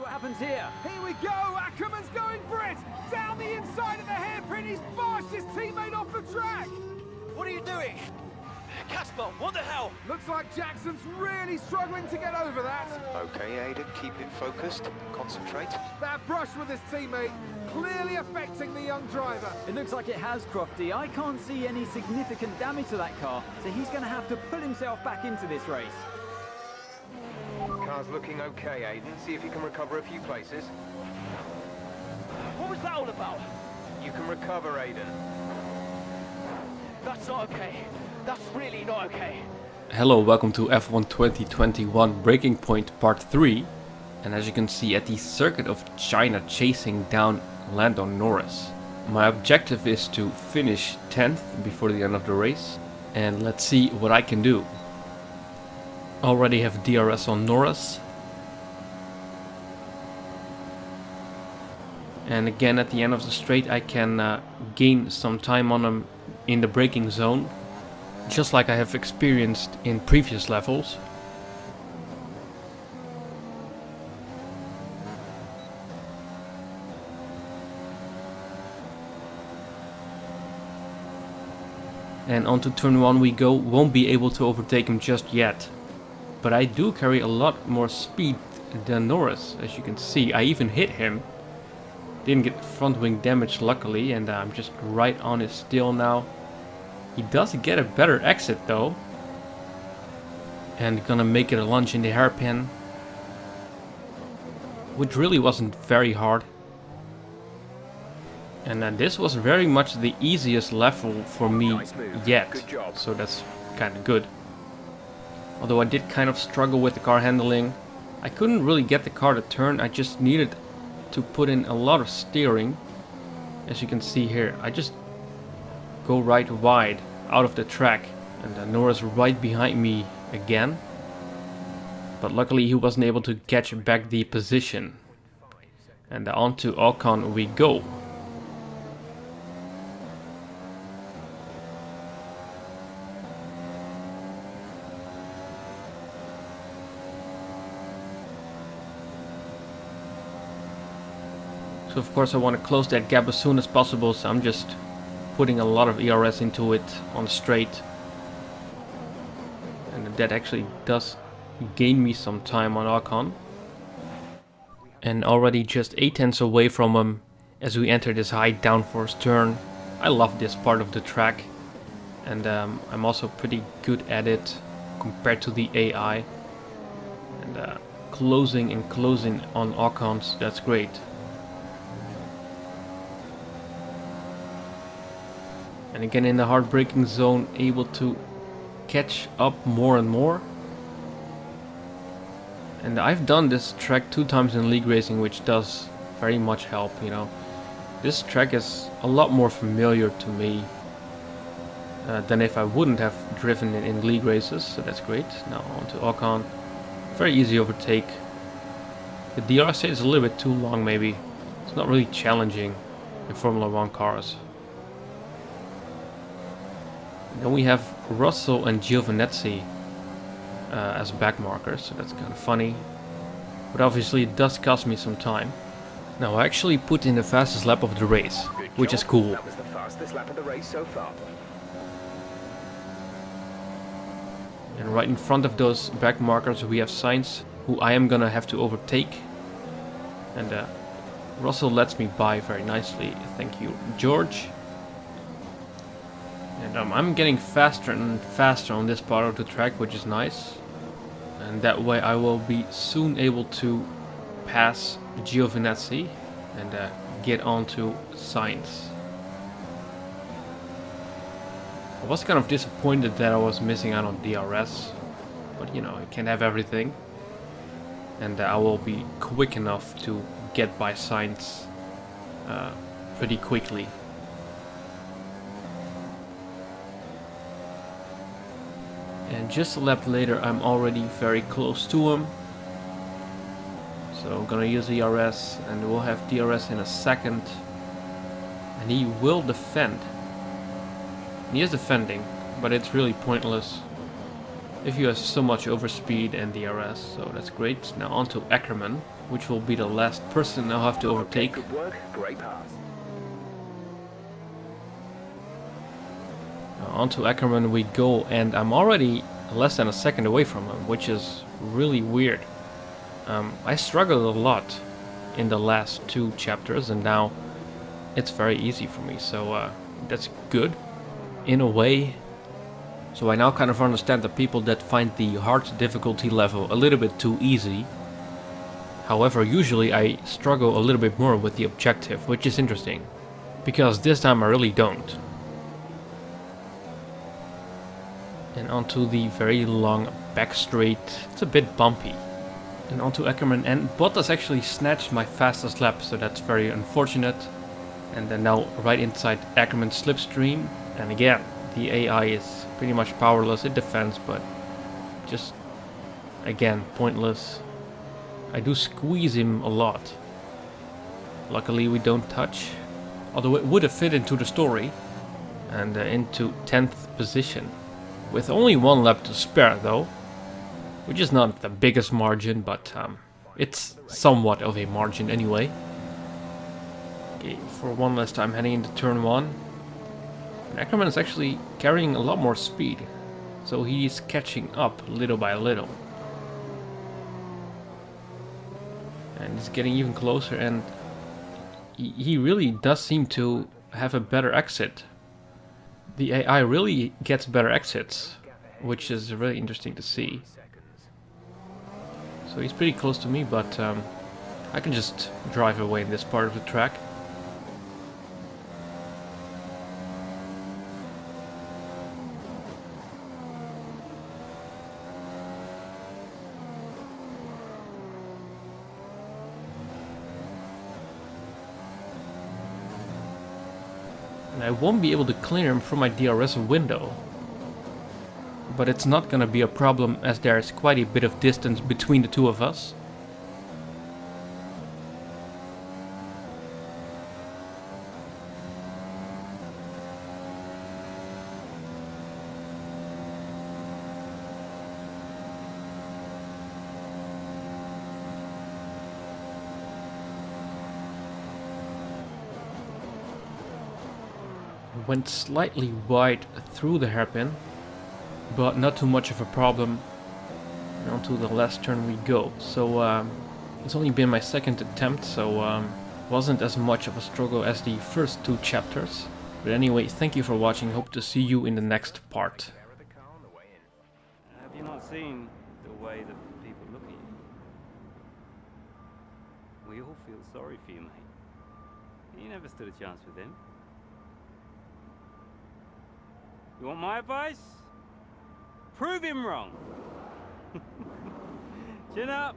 what happens here. Here we go, Ackerman's going for it! Down the inside of the hairpin, he's barged his teammate off the track! What are you doing? Casper, what the hell? Looks like Jackson's really struggling to get over that. Okay, Aiden, keep it focused. Concentrate. That brush with his teammate, clearly affecting the young driver. It looks like it has, Crofty. I can't see any significant damage to that car, so he's going to have to pull himself back into this race. Car's looking okay, Aiden. See if you can recover a few places. What was that all about? You can recover, Aiden. That's not okay. That's really not okay. Hello, welcome to F1 2021 Breaking Point Part 3. And as you can see, at the circuit of China chasing down Lando Norris. My objective is to finish 10th before the end of the race. And let's see what I can do. Already have DRS on Norris. And again at the end of the straight I can gain some time on him in the braking zone. Just like I have experienced in previous levels. And onto turn 1 we go. Won't be able to overtake him just yet. But I do carry a lot more speed than Norris, as you can see. I even hit him. Didn't get front wing damage luckily, and I'm just right on his tail now. He does get a better exit though. And gonna make it a lunge in the hairpin. Which really wasn't very hard. And this was very much the easiest level for me yet. So that's kind of good. Although I did kind of struggle with the car handling. I couldn't really get the car to turn. I just needed to put in a lot of steering. As you can see here, I just go right wide out of the track, and Norris right behind me again. But luckily he wasn't able to catch back the position. And onto Ocon we go. So of course I want to close that gap as soon as possible, so I'm just putting a lot of ERS into it on the straight. And that actually does gain me some time on Ocon. And already just 8/10 away from him as we enter this high downforce turn. I love this part of the track. And I'm also pretty good at it compared to the AI. And closing on Ocons, that's great. And again in the hard braking zone, able to catch up more and more. And I've done this track 2 times in league racing, which does very much help, you know. This track is a lot more familiar to me than if I wouldn't have driven it in league races, so that's great. Now on to Ocon. Very easy overtake. The DRS is a little bit too long maybe. It's not really challenging in Formula 1 cars. Then we have Russell and Giovinazzi as back markers, so that's kind of funny. But obviously it does cost me some time. Now I actually put in the fastest lap of the race, which is cool. That was the fastest lap of the race so far. And right in front of those back markers we have Sainz, who I am gonna have to overtake. And Russell lets me by very nicely, thank you George. And I'm getting faster and faster on this part of the track, which is nice. And that way I will be soon able to pass Giovinazzi and get on to Sainz. I was kind of disappointed that I was missing out on DRS. But you know, you can't have everything. And I will be quick enough to get by Sainz pretty quickly. And just a lap later I'm already very close to him. So I'm gonna use ERS and we'll have DRS in a second. And he will defend. And he is defending, but it's really pointless. if you have so much overspeed and DRS, so that's great. Now on to Ackerman, which will be the last person I'll have to overtake. Good work, great pass. Now on to Ackerman we go, and I'm already less than a second away from him, which is really weird. I struggled a lot in the last 2 chapters, and now it's very easy for me, so that's good in a way. So I now kind of understand the people that find the hard difficulty level a little bit too easy. However, usually I struggle a little bit more with the objective, which is interesting, because this time I really don't. And onto the very long back straight. It's a bit bumpy. And onto Ackerman, and Bottas actually snatched my fastest lap, so that's very unfortunate. And then now right inside Ackerman's slipstream, and again the AI is pretty much powerless. It defends, but just again pointless. I do squeeze him a lot. Luckily we don't touch, although it would have fit into the story. And into 10th position with only 1 lap to spare though, which is not the biggest margin, but it's somewhat of a margin anyway. Okay, for one last time heading into turn 1. And Ackerman is actually carrying a lot more speed, so he's catching up little by little. And he's getting even closer, and he really does seem to have a better exit. The AI really gets better exits, which is really interesting to see. So he's pretty close to me, but I can just drive away in this part of the track. And I won't be able to clear him from my DRS window. But it's not gonna be a problem, as there's quite a bit of distance between the two of us. Went slightly wide through the hairpin, but not too much of a problem. And onto the last turn we go. So it's only been my 2nd attempt, so wasn't as much of a struggle as the first 2 chapters. But anyway, thank you for watching. Hope to see you in the next part. Have you not seen the way that people look at you? We all feel sorry for you, mate. You never stood a chance with them. You want my advice? Prove him wrong. Chin up.